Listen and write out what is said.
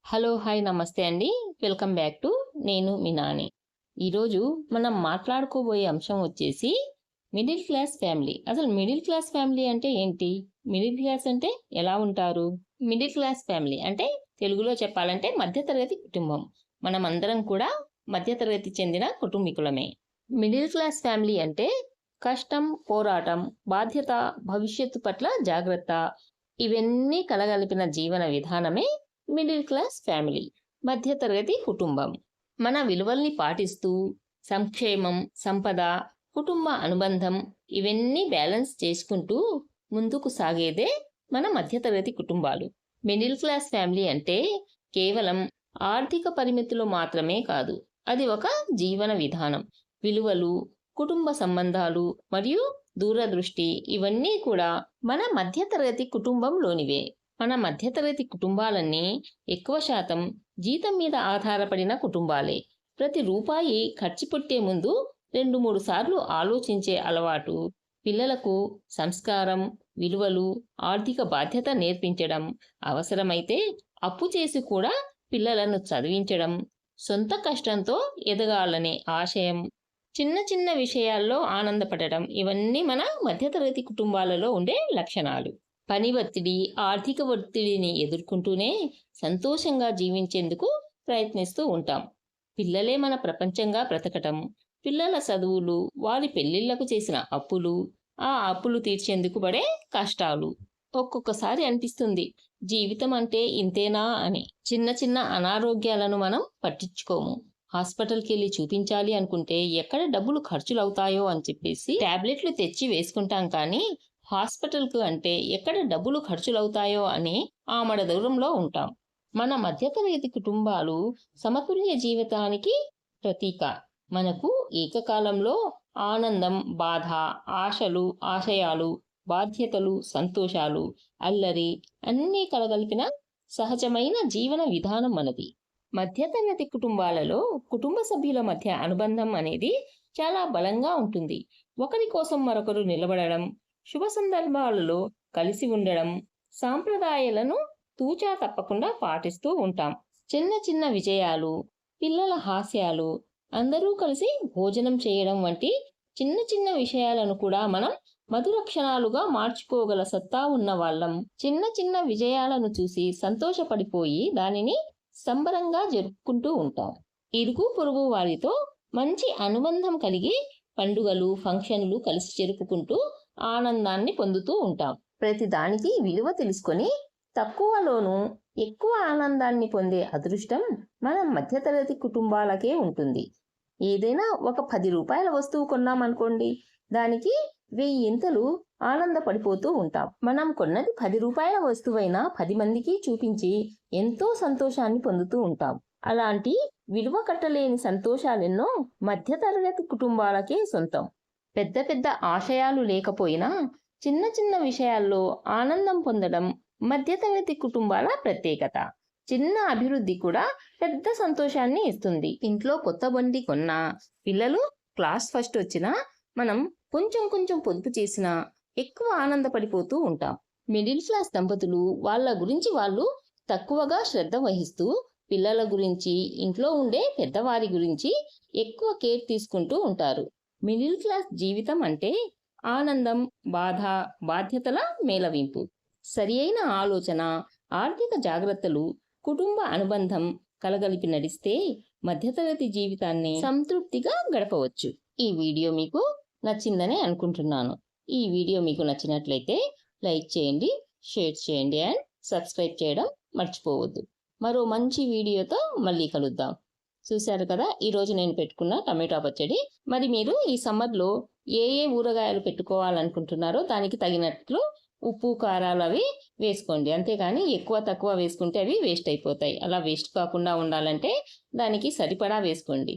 Hello! Hi! నమస్తే అండి. Welcome back to నేను మీ నాని. ఈరోజు మనం మాట్లాడుకోబోయే అంశం వచ్చేసి మిడిల్ క్లాస్ ఫ్యామిలీ. అసలు మిడిల్ క్లాస్ ఫ్యామిలీ అంటే ఏంటి? మిడిల్ క్లాస్ అంటే ఎలా ఉంటారు? మిడిల్ క్లాస్ ఫ్యామిలీ అంటే తెలుగులో చెప్పాలంటే మధ్యతరగతి కుటుంబం. మనమందరం కూడా మధ్యతరగతి చెందిన కుటుంబీకులమే. మిడిల్ క్లాస్ ఫ్యామిలీ అంటే కష్టం, పోరాటం, బాధ్యత, భవిష్యత్తు పట్ల జాగ్రత్త ఇవన్నీ కలగలిపిన జీవన విధానమే మిడిల్ క్లాస్ ఫ్యామిలీ, మధ్యతరగతి కుటుంబం. మన విలువల్ని పాటిస్తూ సంక్షేమం, సంపద, కుటుంబ అనుబంధం ఇవన్నీ బ్యాలెన్స్ చేసుకుంటూ ముందుకు సాగేదే మన మధ్యతరగతి కుటుంబాలు. మిడిల్ క్లాస్ ఫ్యామిలీ అంటే కేవలం ఆర్థిక పరిమితులు మాత్రమే కాదు. అది ఒక జీవన విధానం. విలువలు, కుటుంబ సంబంధాలు మరియు దూరదృష్టి ఇవన్నీ కూడా మన మధ్యతరగతి కుటుంబంలోనివే. మన మధ్యతరగతి కుటుంబాలన్నీ ఎక్కువ శాతం జీతం మీద ఆధారపడిన కుటుంబాలే. ప్రతి రూపాయి ఖర్చు పెట్టే ముందు 2-3 సార్లు ఆలోచించే అలవాటు, పిల్లలకు సంస్కారం, విలువలు, ఆర్థిక బాధ్యత నేర్పించడం, అవసరమైతే అప్పు చేసి కూడా పిల్లలను చదివించడం, సొంత కష్టంతో ఎదగాలనే ఆశయం, చిన్న చిన్న విషయాల్లో ఆనందపడటం ఇవన్నీ మన మధ్యతరగతి కుటుంబాలలో ఉండే లక్షణాలు. పని ఒత్తిడి, ఆర్థిక ఒత్తిడిని ఎదుర్కొంటూనే సంతోషంగా జీవించేందుకు ప్రయత్నిస్తూ ఉంటాం. పిల్లలే మన ప్రపంచంగా బ్రతకటం, పిల్లల చదువులు, వారి పెళ్లిళ్లకు చేసిన అప్పులు, ఆ అప్పులు తీర్చేందుకు పడే కష్టాలు. ఒక్కొక్కసారి అనిపిస్తుంది జీవితం అంటే ఇంతేనా అని. చిన్న చిన్న అనారోగ్యాలను మనం పట్టించుకోము. హాస్పిటల్కి వెళ్ళి చూపించాలి అనుకుంటే ఎక్కడ డబ్బులు ఖర్చులవుతాయో అని చెప్పేసి టాబ్లెట్లు తెచ్చి వేసుకుంటాం, కానీ హాస్పిటల్కు అంటే ఎక్కడ డబ్బులు ఖర్చులవుతాయో అని ఆమడ దూరంలో ఉంటాం. మన మధ్యతరగతి కుటుంబాలు సమతుల్య జీవితానికి ప్రతీక. మనకు ఏకకాలంలో ఆనందం, బాధ, ఆశలు, ఆశయాలు, బాధ్యతలు, సంతోషాలు, అల్లరి అన్నీ కలగలిపిన సహజమైన జీవన విధానం మనది. మధ్యతరగతి కుటుంబాలలో కుటుంబ సభ్యుల మధ్య అనుబంధం అనేది చాలా బలంగా ఉంటుంది. ఒకరి కోసం మరొకరు నిలబడడం, శుభ సందర్భాలలో కలిసి ఉండడం, సాంప్రదాయాలను తూచా తప్పకుండా పాటిస్తూ ఉంటాం. చిన్న చిన్న విజయాలు, పిల్లల హాస్యాలు, అందరూ కలిసి భోజనం చేయడం వంటి చిన్న చిన్న విషయాలను కూడా మనం మధుర క్షణాలుగా మార్చుకోగల సత్తా ఉన్న వాళ్ళం. చిన్న చిన్న విజయాలను చూసి సంతోషపడిపోయి దానిని సంబరంగా జరుపుకుంటూ ఉంటాం. ఇరుగు పొరుగు వారితో మంచి అనుబంధం కలిగి పండుగలు, ఫంక్షన్లు కలిసి జరుపుకుంటూ ఆనందాన్ని పొందుతూ ఉంటాం. ప్రతి దానికి విలువ తెలుసుకొని తక్కువలోనూ ఎక్కువ ఆనందాన్ని పొందే అదృష్టం మన మధ్యతరగతి కుటుంబాలకే ఉంటుంది. ఏదైనా ఒక 10 రూపాయల వస్తువు కొన్నామనుకోండి, దానికి 1000 ఇంతలు ఆనందపడిపోతూ ఉంటాం. మనం కొన్నది 10 రూపాయల వస్తువైనా 10 మందికి చూపించి ఎంతో సంతోషాన్ని పొందుతూ ఉంటాం. అలాంటి విలువ కట్టలేని సంతోషాలెన్నో మధ్యతరగతి కుటుంబాలకే సొంతం. పెద్ద పెద్ద ఆశయాలు లేకపోయినా చిన్న చిన్న విషయాల్లో ఆనందం పొందడం మధ్యతరగతి కుటుంబాల ప్రత్యేకత. చిన్న అభివృద్ధి కూడా పెద్ద సంతోషాన్ని ఇస్తుంది. ఇంట్లో కొత్త బండి కొన్నా, పిల్లలు క్లాస్ ఫస్ట్ వచ్చినా, మనం కొంచెం కొంచెం పొదుపు చేసినా ఎక్కువ ఆనందపడిపోతూ ఉంటాం. మిడిల్ క్లాస్ దంపతులు వాళ్ళ గురించి వాళ్ళు తక్కువగా శ్రద్ధ వహిస్తూ పిల్లల గురించి, ఇంట్లో ఉండే పెద్దవారి గురించి ఎక్కువ కేర్ తీసుకుంటూ ఉంటారు. మిడిల్ క్లాస్ జీవితం అంటే ఆనందం, బాధ, బాధ్యతల మేళవింపు. సరి అయిన ఆలోచన, ఆర్థిక జాగ్రత్తలు, కుటుంబ అనుబంధం కలగలిపి నడిస్తే మధ్యతరగతి జీవితాన్ని సంతృప్తిగా గడపవచ్చు. ఈ వీడియో మీకు నచ్చిందని అనుకుంటున్నాను. ఈ వీడియో మీకు నచ్చినట్లయితే లైక్ చేయండి, షేర్ చేయండి అండ్ సబ్స్క్రైబ్ చేయడం మర్చిపోవద్దు. మరో మంచి వీడియోతో మళ్ళీ కలుద్దాం. చూశారు కదా ఈరోజు నేను పెట్టుకున్న టమాటా పచ్చడి. మరి మీరు ఈ సమ్మర్లో ఏ ఏ ఊరగాయలు పెట్టుకోవాలనుకుంటున్నారో దానికి తగినట్లు ఉప్పు, కారాలు అవి వేసుకోండి. అంతేగాని ఎక్కువ తక్కువ వేసుకుంటే అవి వేస్ట్ అయిపోతాయి. అలా వేస్ట్ కాకుండా ఉండాలంటే దానికి సరిపడా వేసుకోండి.